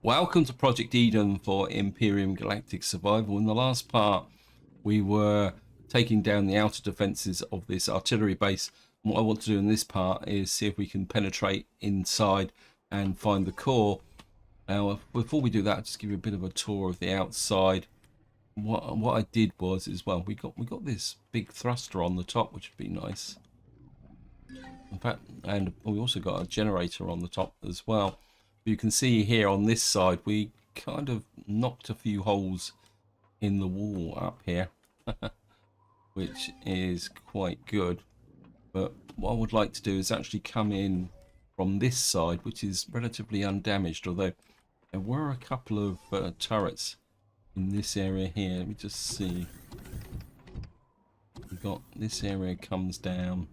Welcome to Project Eden for Empyrion Galactic Survival. In the last part, we were taking down the outer defences of this artillery base. And what I want to do in this part is see if we can penetrate inside and find the core. Now, before we do that, I'll just give you a bit of a tour of the outside. What I did was, we got this big thruster on the top, which would be nice. In fact, and we also got a generator on the top as well. You can see here on this side, we kind of knocked a few holes in the wall up here, which is quite good. But what I would like to do is actually come in from this side, which is relatively undamaged, although there were a couple of turrets in this area here. Let me just see. We've got this area comes down.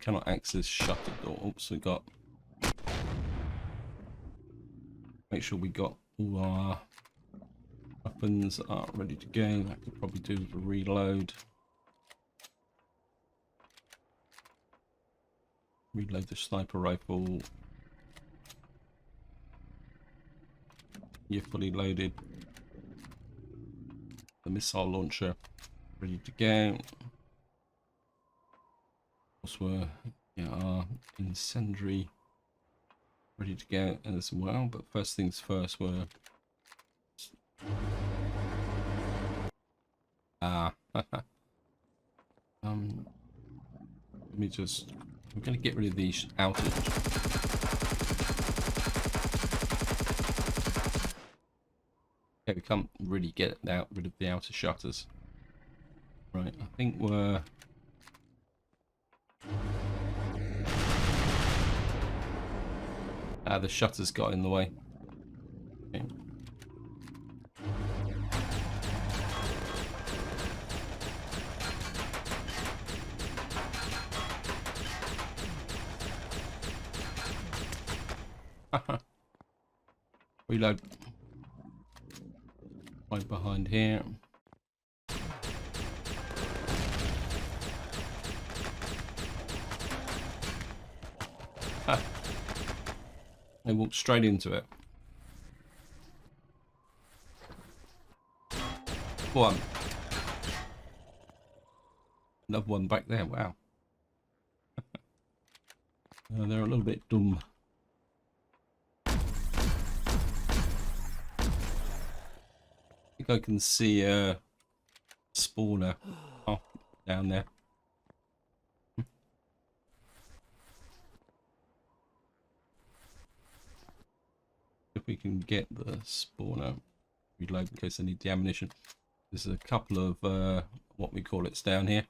Cannot access shutter door. Oops, we got. Make sure we got all our weapons are ready to go. I could probably do the reload. Reload the sniper rifle. You're fully loaded. The missile launcher ready to go. We're our incendiary ready to go as well, but first things first, we're let me just, I'm going to get rid of these outer. Okay, we can't really get rid of the outer shutters. Right, I think we're the shutters got in the way. Okay. Reload. Right behind here. They walked straight into it. One. Another one back there. Wow. They're a little bit dumb. I think I can see a spawner down there. If we can get the spawner, reload in case I need the ammunition. There's a couple of what we call it's down here.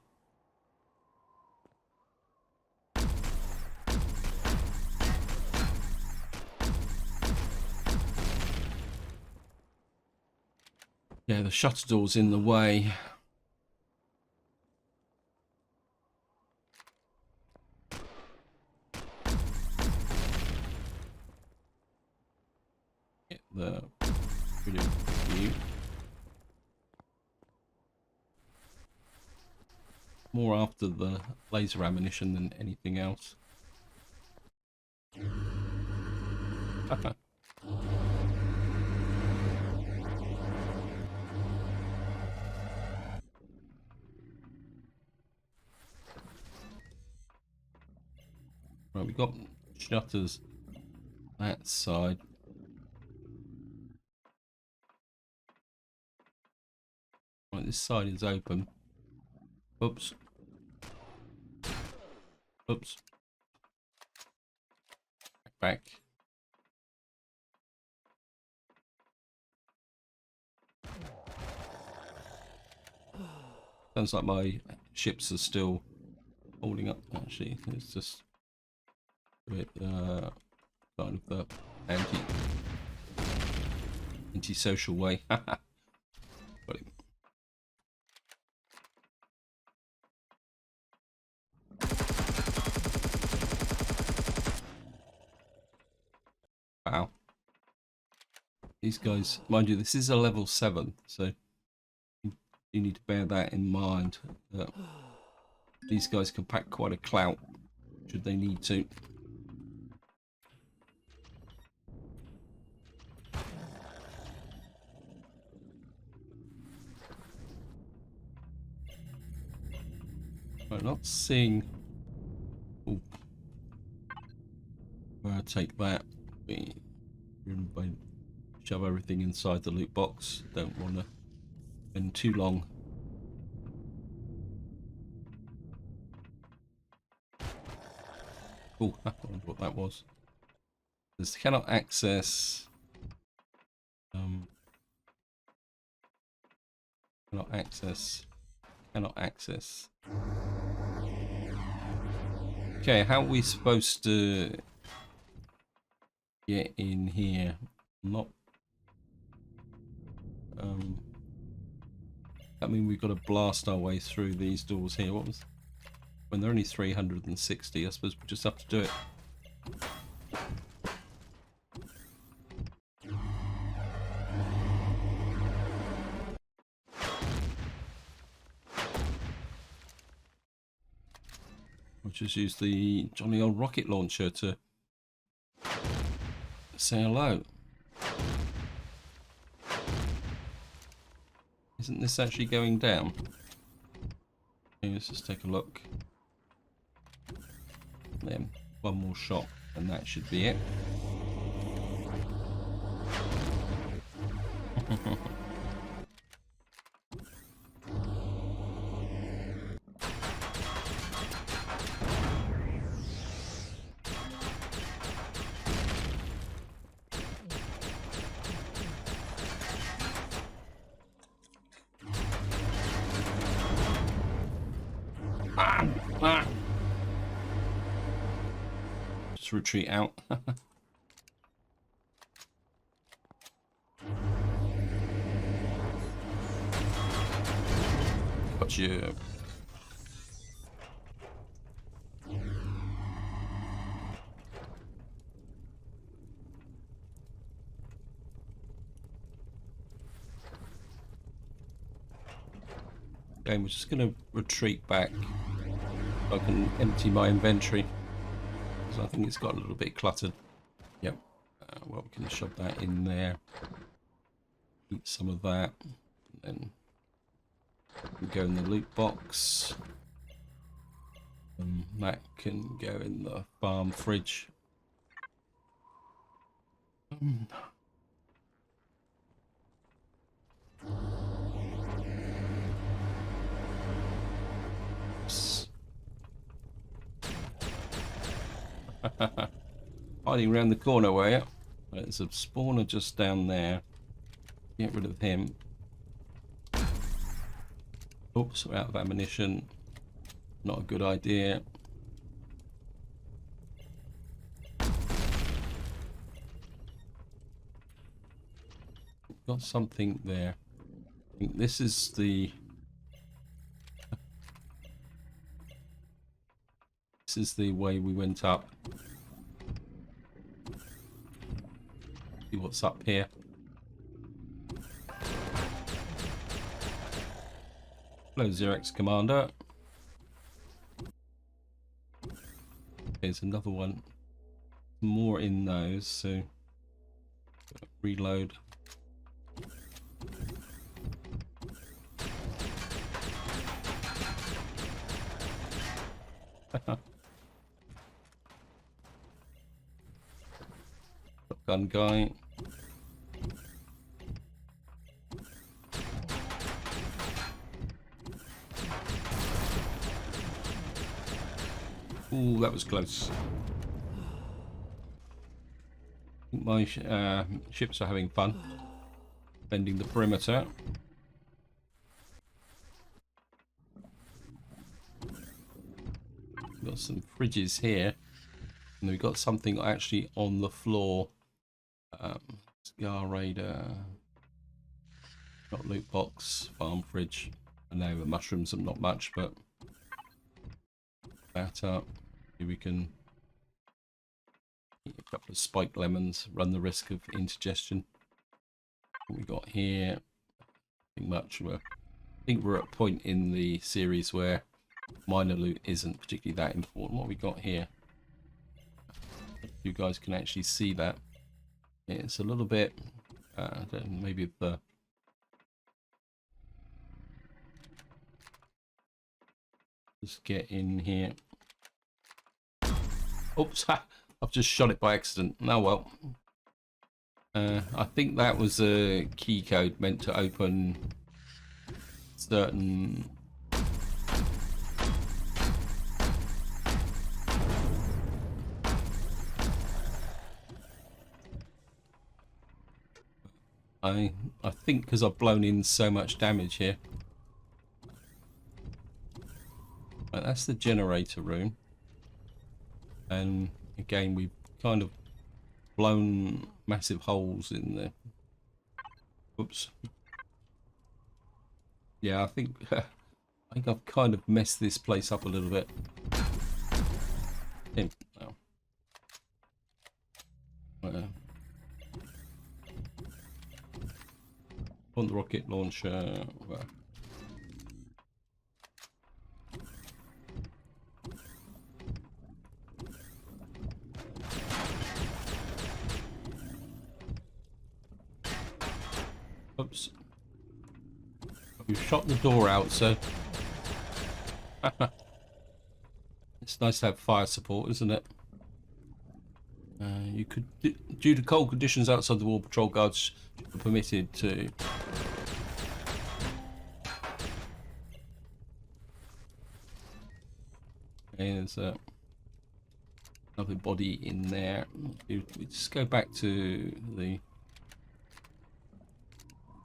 Yeah, the shutter door's in the way. Get the brilliant view. More after the laser ammunition than anything else. Right, we got shutters that side. Right, this side is open. Oops. Oops. Back. Sounds like my ships are still holding up. Actually, it's just a bit kind of the anti-social way. Got it. Wow. These guys, mind you, this is a level 7, so you need to bear that in mind. These guys can pack quite a clout should they need to. I'm not seeing. Oh, take that. We shove everything inside the loot box. Don't want to spend too long. Oh, I wonder what that was. This cannot access. Cannot access. Cannot access. Okay, how are we supposed to get in here? Not. That means we've got to blast our way through these doors here. What was? When they're only 360, I suppose we just have to do it. We'll just use the jolly old rocket launcher to say hello. Isn't this actually going down? Okay, let's just take a look. Then one more shot and that should be it. Just retreat out. Gotcha. Okay, we're just going to retreat back so I can empty my inventory. So I think it's got a little bit cluttered. Yep. Well, we can shove that in there. Eat some of that. And then we go in the loot box. And that can go in the farm fridge. Hiding around the corner, were you? There's a spawner just down there. Get rid of him. Oops, we're out of ammunition. Not a good idea. Got something there. I think this is the... This is the way we went up. See what's up here. Hello, Xerex Commander. There's another one. More in those, so reload. Shotgun guy. Ooh, that was close. I think my ships are having fun bending the perimeter. Got some fridges here, and we've got something actually on the floor. Scar Raider, not loot box, farm fridge. I know the mushrooms are not much, but that up. Here we can eat a couple of spiked lemons, run the risk of indigestion. What we got here? Nothing much. I think we're at a point in the series where minor loot isn't particularly that important. What we got here? You guys can actually see that. It's a little bit, maybe the Let's get in here. Oops, I've just shot it by accident. Oh well. I think that was a key code meant to open certain... I think because I've blown in so much damage here. Right, that's the generator room. And again, we've kind of blown massive holes in there. Oops. Yeah, I think I've kind of messed this place up a little bit. Oh. On the rocket launcher. Well. Oops. We've shot the door out, so it's nice to have fire support, isn't it? You could, due to cold conditions outside the wall, patrol guards are permitted to. There's another body in there. We just go back to the.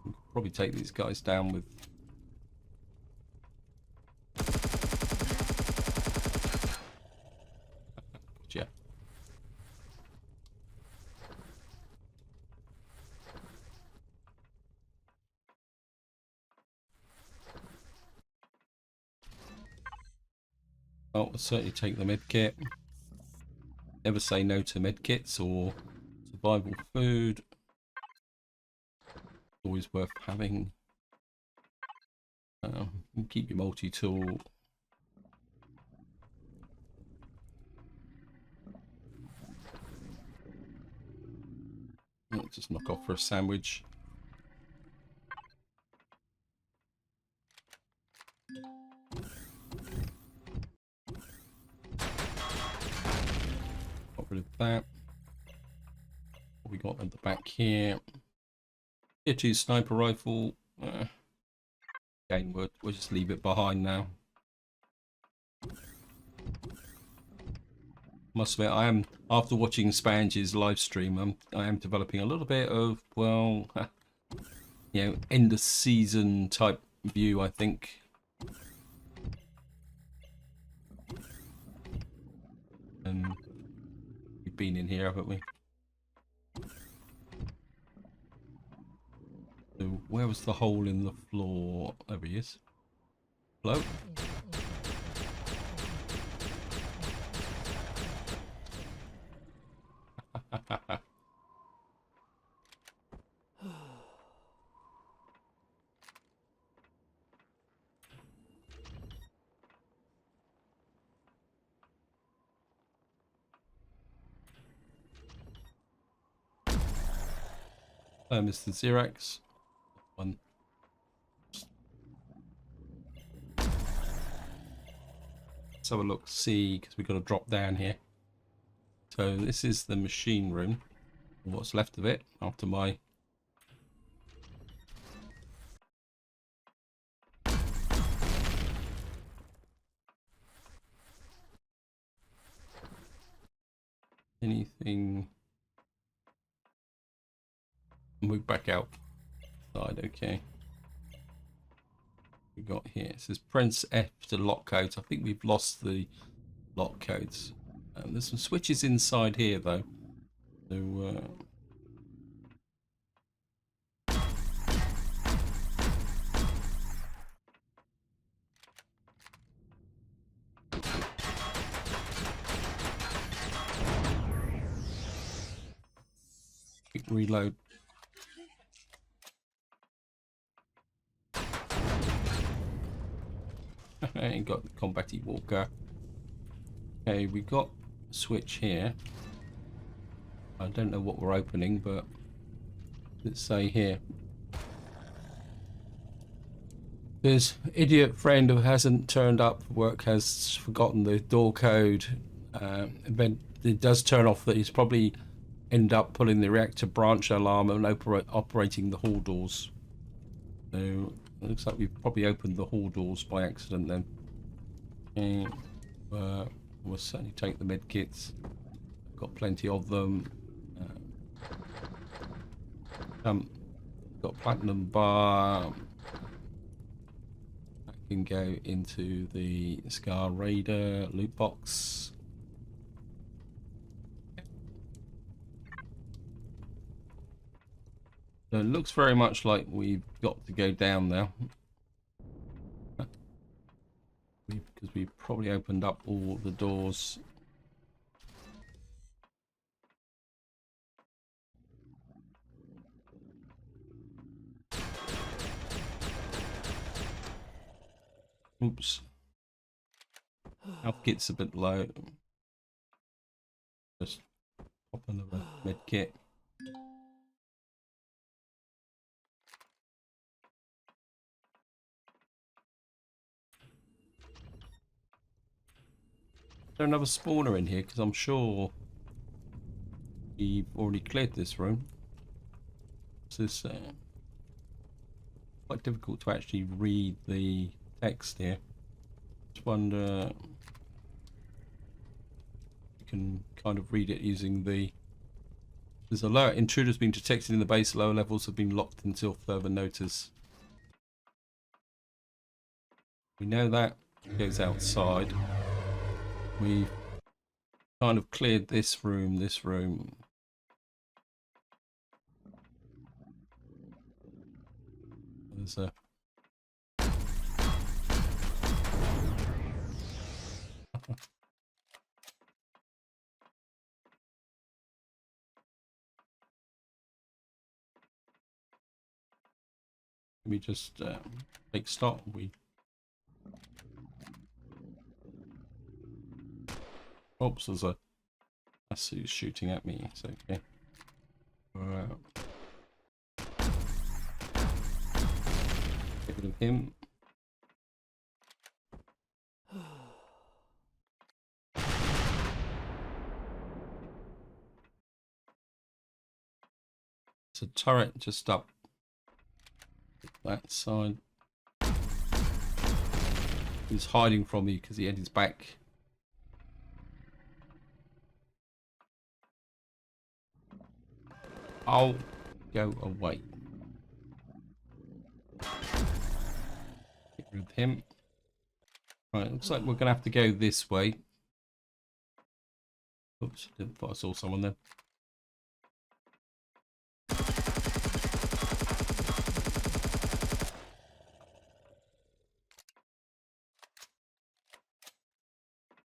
We could probably take these guys down with. Gotcha. Oh, we'll certainly take the med kit. Never say no to med kits or survival food. Always worth having. Keep your multi-tool. Just knock off for a sandwich. Got rid of that. What we got at the back here? Tier 2 sniper rifle. Again, we'll just leave it behind now. Must admit, I am, after watching Spange's live stream, I am developing a little bit of, well, you know, end of season type view, I think. And we've been in here, haven't we? So where was the hole in the floor? There he is. Hello? Mr. Xerax. One. Let's have a look, see, because we've got to drop down here. So this is the machine room. What's left of it after my anything. Move back out side. Okay, we got here, it says press F to lock codes. I think we've lost the lock codes. There's some switches inside here though, so quick reload. Ain't got the combaty walker. Okay, we got a switch here. I don't know what we're opening, but let's say here. This idiot friend who hasn't turned up for work has forgotten the door code. But it does turn off that he's probably end up pulling the reactor branch alarm and operating the hall doors. So it looks like we've probably opened the hall doors by accident then. Okay. We'll certainly take the med kits. Got plenty of them. Got platinum bar. I can go into the Scar Raider loot box. So it looks very much like we've got to go down now. Because we've probably opened up all the doors. Oops. Health kit's a bit low. Just pop another med kit. Is there another spawner in here? Because I'm sure we've already cleared this room. This is quite difficult to actually read the text here. Just wonder you can kind of read it using the. There's alert. Intruders being detected in the base. Lower levels have been locked until further notice. We know that goes outside. We've kind of cleared this room. This room. There's a. We just take stock. Oops, there's a. That's who's shooting at me. It's okay. Get rid of him. It's a turret just up that side. He's hiding from me because he had his back. I'll go away. Get rid of him. Right, looks like we're gonna have to go this way. Oops, didn't thought I saw someone there.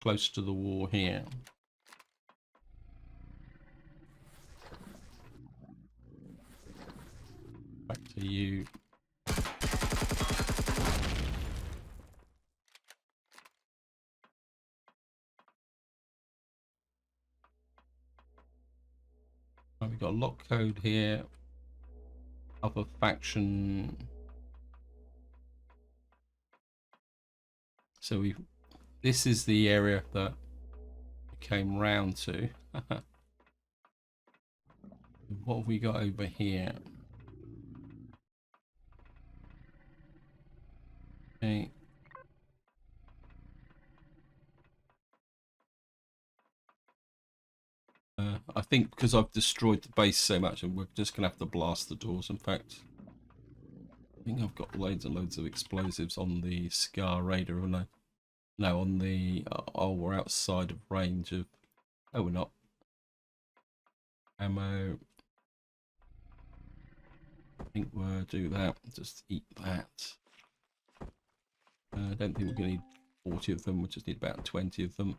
Close to the wall here. Back to you. Right, we've got a lock code here. Other faction. So this is the area that we came round to. What have we got over here? Okay. I think because I've destroyed the base so much, and we're just gonna have to blast the doors. In fact, I think I've got loads and loads of explosives on the Scar Raider, and no, on the oh, we're outside of range of. Oh, we're not. Ammo. I think we'll do that. Just eat that. I don't think we're gonna need 40 of them. We just need about 20 of them.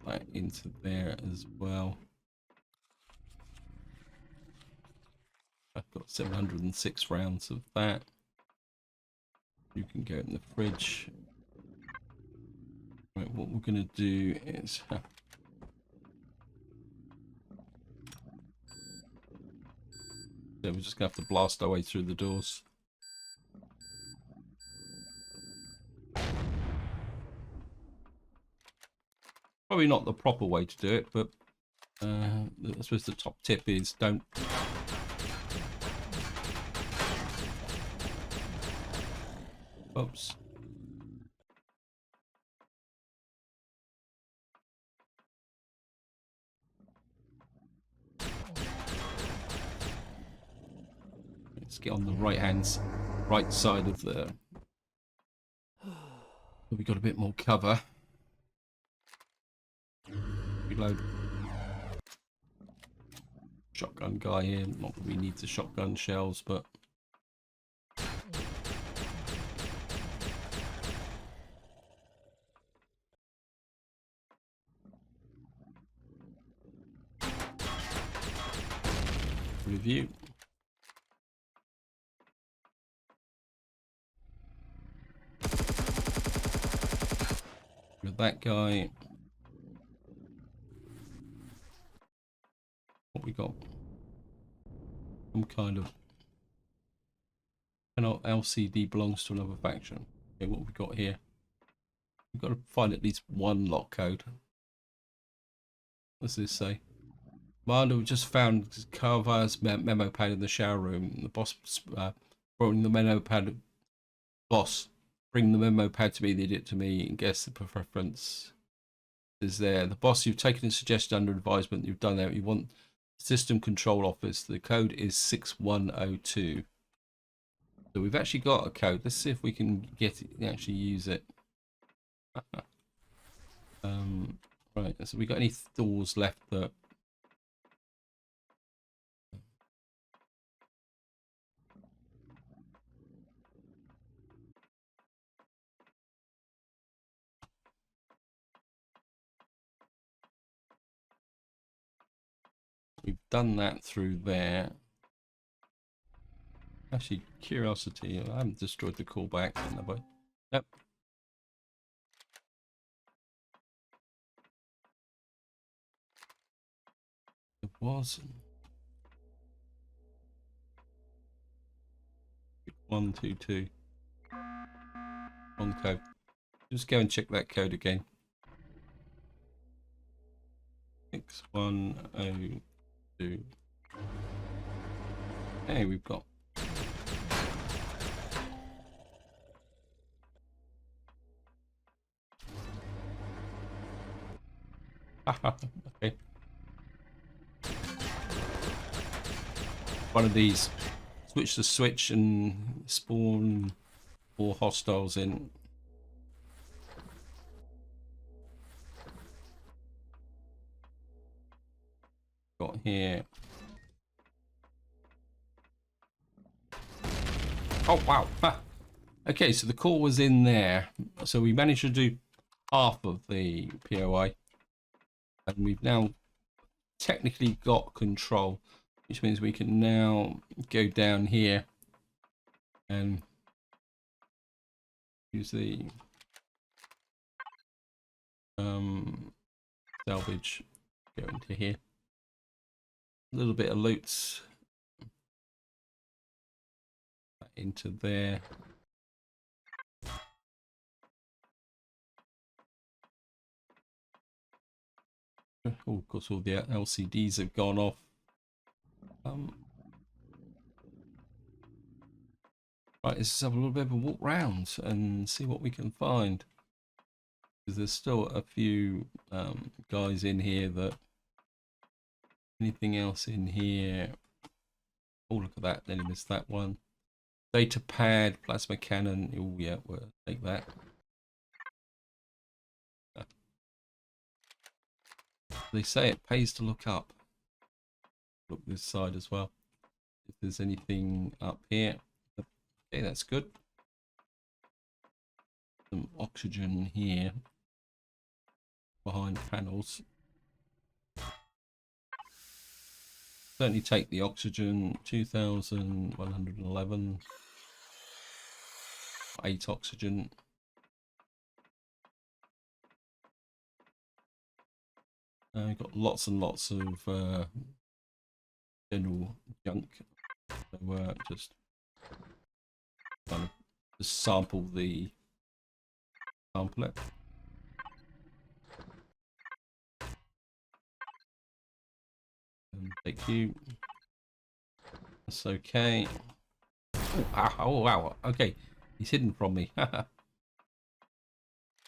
That into there as well. I've got 706 rounds of that. You can go in the fridge. Right, what we're going to do is so we're just going to have to blast our way through the doors. Probably not the proper way to do it, but I suppose the top tip is don't. Oops. Let's get on the right side of the. We got a bit more cover. Reload. Shotgun guy here. Not that we need the shotgun shells, but review. With that guy. What we got? Some kind of LCD belongs to another faction. Okay, what we got here? We've got to find at least one lock code. What's this say? Commander, we just found Carvar's memo pad in the shower room. The boss brought the memo pad. Boss, bring the memo pad to me. They did it to me. And guess the preference is there. The boss, you've taken a suggestion under advisement. You've done that. You want system control office. The code is 6102. So we've actually got a code. Let's see if we can get it, actually use it. Right. So we got any doors left that? We've done that through there. Actually, curiosity. I haven't destroyed the callback, have I? Nope. It was 122. Wrong code. Just go and check that code again. 6102. Hey, we've got. Okay. One of these. Switch the switch and spawn more hostiles in. Got here. Oh wow. Okay, so the core was in there. So we managed to do half of the POI. And we've now technically got control, which means we can now go down here and use the salvage. Go into here. A little bit of loot into there. Oh, of course, all the LCDs have gone off. Right, let's just have a little bit of a walk round and see what we can find. Because there's still a few guys in here that. Anything else in here? Oh, look at that. Nearly missed that one. Data pad, plasma cannon. Oh, yeah, we'll take that. They say it pays to look up. Look this side as well. If there's anything up here. Okay, that's good. Some oxygen here behind panels. Certainly take the oxygen. 2,111. 8 oxygen. Got lots and lots of general junk. So just kind of just sample it. Take you. That's okay. Oh, ow, oh, wow. Okay, he's hidden from me.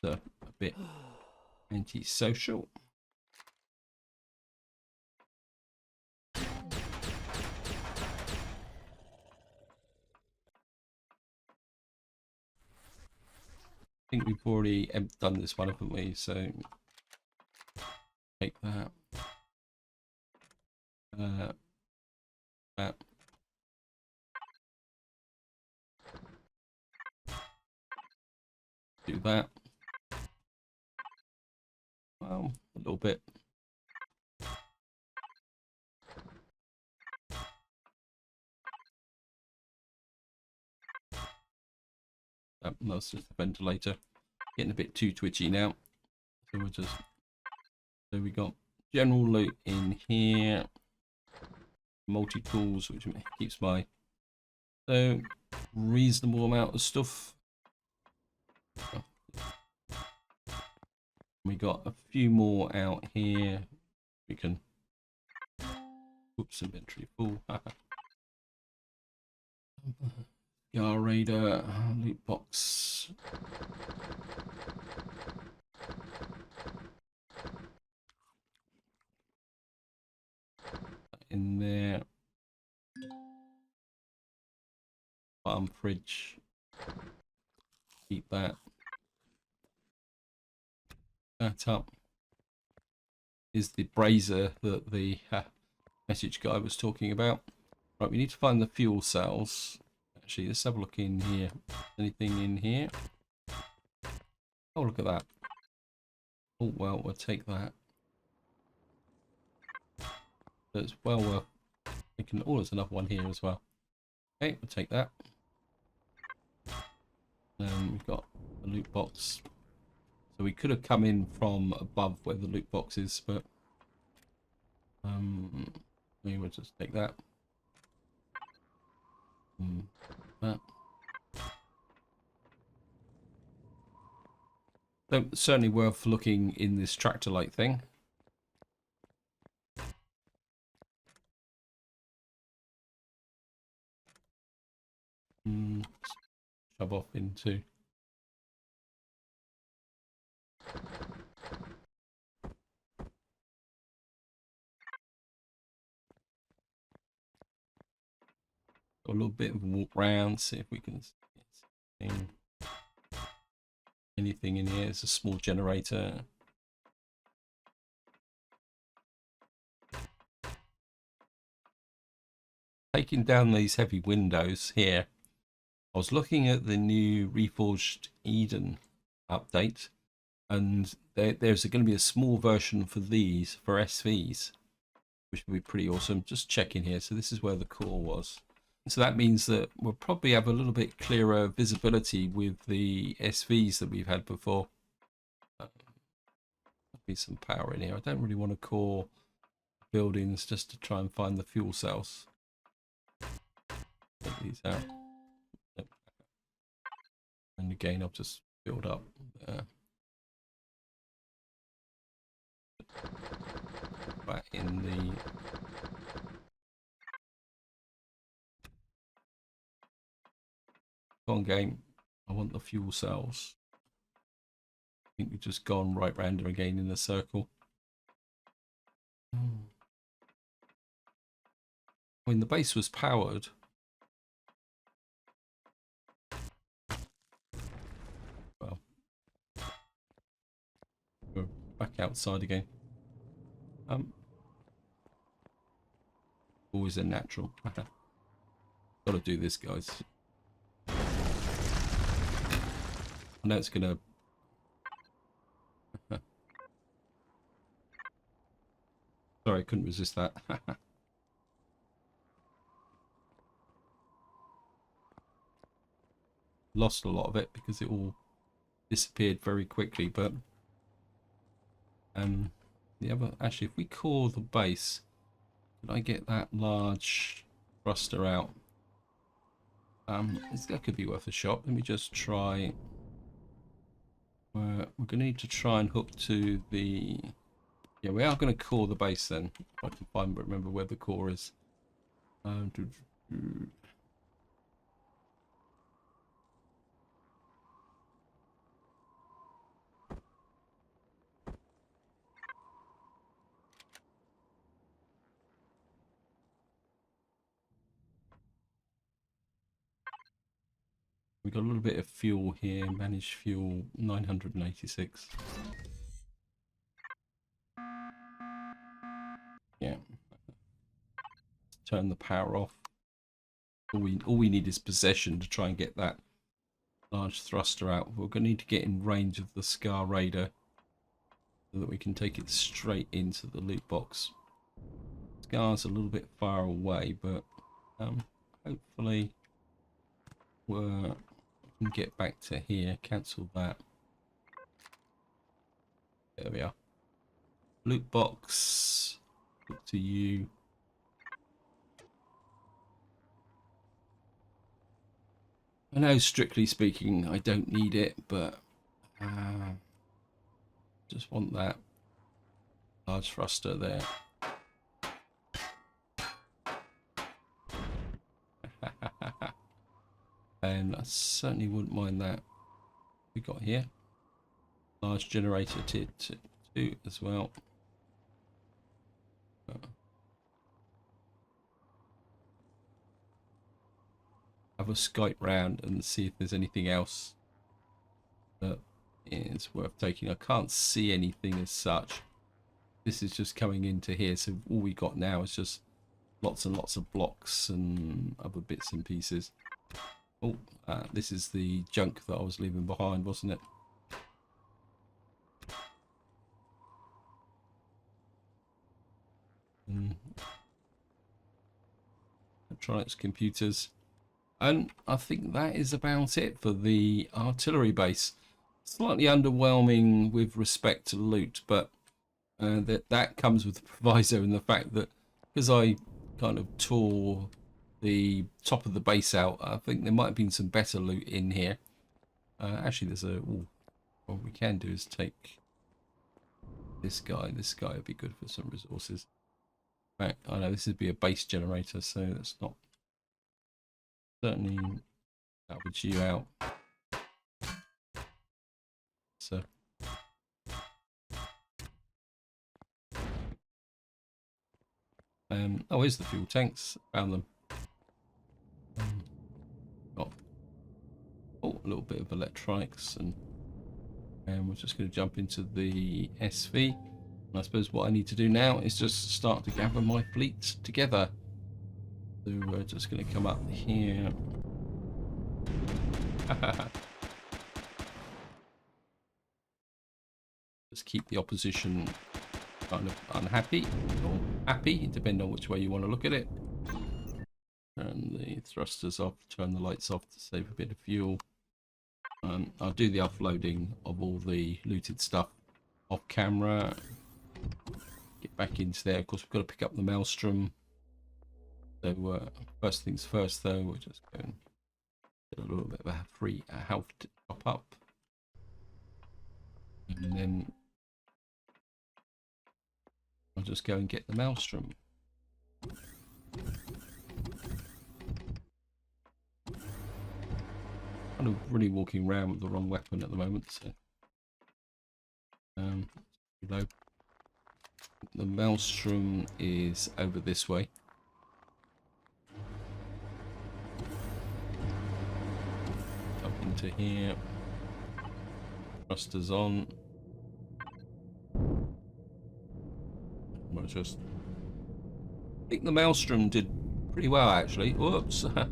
So, a bit antisocial. I think we've already done this one, haven't we? So take that. That. Do that. Well, a little bit. That's just the ventilator. Getting a bit too twitchy now. So we'll just. So we got general loot in here. Multi-tools, which keeps my reasonable amount of stuff. We got a few more out here. We can. Oops, inventory full. Gar Raider loot box. In there. Farm fridge. Keep that. That up. Is the brazier that the message guy was talking about. Right, we need to find the fuel cells. Actually, let's have a look in here. Anything in here? Oh, look at that. Oh, well, we'll take that. That's well worth taking. Oh, there's another one here as well. Okay, we'll take that. We've got a loot box. So we could have come in from above where the loot box is, but we will just take that. That. So certainly worth looking in this tractor light thing. Shove off into. A little bit of a walk round, see if we can see anything in here. It's a small generator. Taking down these heavy windows here, I was looking at the new Reforged Eden update, and there's going to be a small version for these, for SVs, which would be pretty awesome. Just checking here. So this is where the core was. So that means that we'll probably have a little bit clearer visibility with the SVs that we've had before. There'll be some power in here. I don't really want to core buildings just to try and find the fuel cells. Take these out. Yep. And again, I'll just build up back in the Go on, game. I want the fuel cells. I think we've just gone right round her again in a circle. I mean, the base was powered. Well, we're back outside again. Always a natural. Gotta do this, guys. I know it's gonna. Sorry, I couldn't resist that. Lost a lot of it because it all disappeared very quickly, but the other, actually, if we core the base, could I get that large thruster out? That could be worth a shot. Let me just try. We're going to need to try and hook to the Yeah, we are going to core the base then. If I can remember where the core is. We got a little bit of fuel here. Managed fuel 986. Yeah. Turn the power off. All we need is possession to try and get that large thruster out. We're going to need to get in range of the Scar Raider so that we can take it straight into the loot box. Scar's a little bit far away, but hopefully we can get back to here. Cancel that. There we are. Loot box. Look to you. I know, strictly speaking, I don't need it, but just want that large thruster there. And I certainly wouldn't mind that. We got here large generator tier 2 as well. Have a Skype round and see if there's anything else that is worth taking. I can't see anything as such. This is just coming into here, so all we got now is just lots and lots of blocks and other bits and pieces. Oh, this is the junk that I was leaving behind, wasn't it? Electronics, computers. And I think that is about it for the artillery base. Slightly underwhelming with respect to loot, but that comes with the proviso in the fact that because I kind of tore the top of the base out, I think there might have been some better loot in here. Actually, there's what we can do is take this guy. This guy would be good for some resources. Right, I know this would be a base generator, so that's not certainly salvage you out. So oh, here's the fuel tanks. Found them. Got a little bit of electronics, and we're just going to jump into the SV. And I suppose what I need to do now is just start to gather my fleet together. So we're just going to come up here. Just keep the opposition kind of unhappy or happy, depending on which way you want to look at it. Turn the thrusters off, turn the lights off to save a bit of fuel. I'll do the offloading of all the looted stuff off camera. Get back into there. Of course, we've got to pick up the Maelstrom. So first things first, though, we'll just go and get a little bit of a free health top up. And then I'll just go and get the Maelstrom. Kind of really walking around with the wrong weapon at the moment, so reload. The Maelstrom is over this way. Up into here. Thrusters on. We'll just. I think the Maelstrom did pretty well, actually. Whoops. I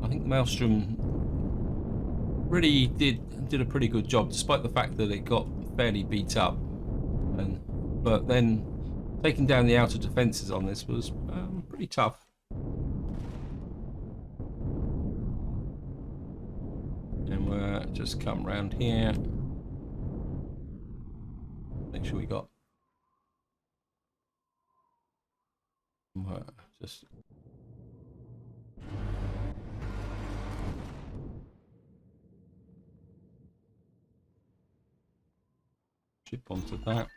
think the Maelstrom really did a pretty good job, despite the fact that it got fairly beat up. But then taking down the outer defences on this was pretty tough. And we'll just come round here. Make sure we got just chip onto that.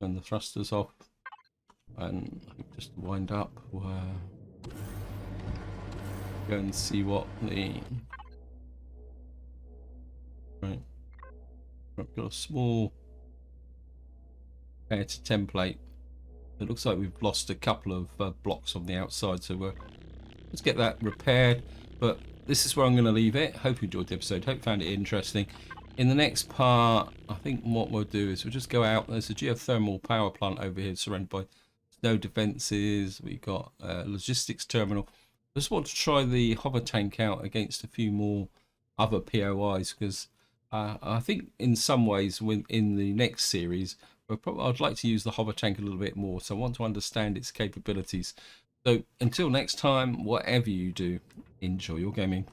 Turn the thrusters off, and just wind up. Go and see what the right. I've got a small compare to template. It looks like we've lost a couple of blocks on the outside, so let's get that repaired. But this is where I'm going to leave it. Hope you enjoyed the episode. Hope you found it interesting. In the next part, I think what we'll do is we'll just go out. There's a geothermal power plant over here surrounded by snow defences. We've got a logistics terminal. I just want to try the hover tank out against a few more other POIs, because I think in some ways in the next series I'd like to use the hover tank a little bit more, so I want to understand its capabilities. So until next time, whatever you do, enjoy your gaming.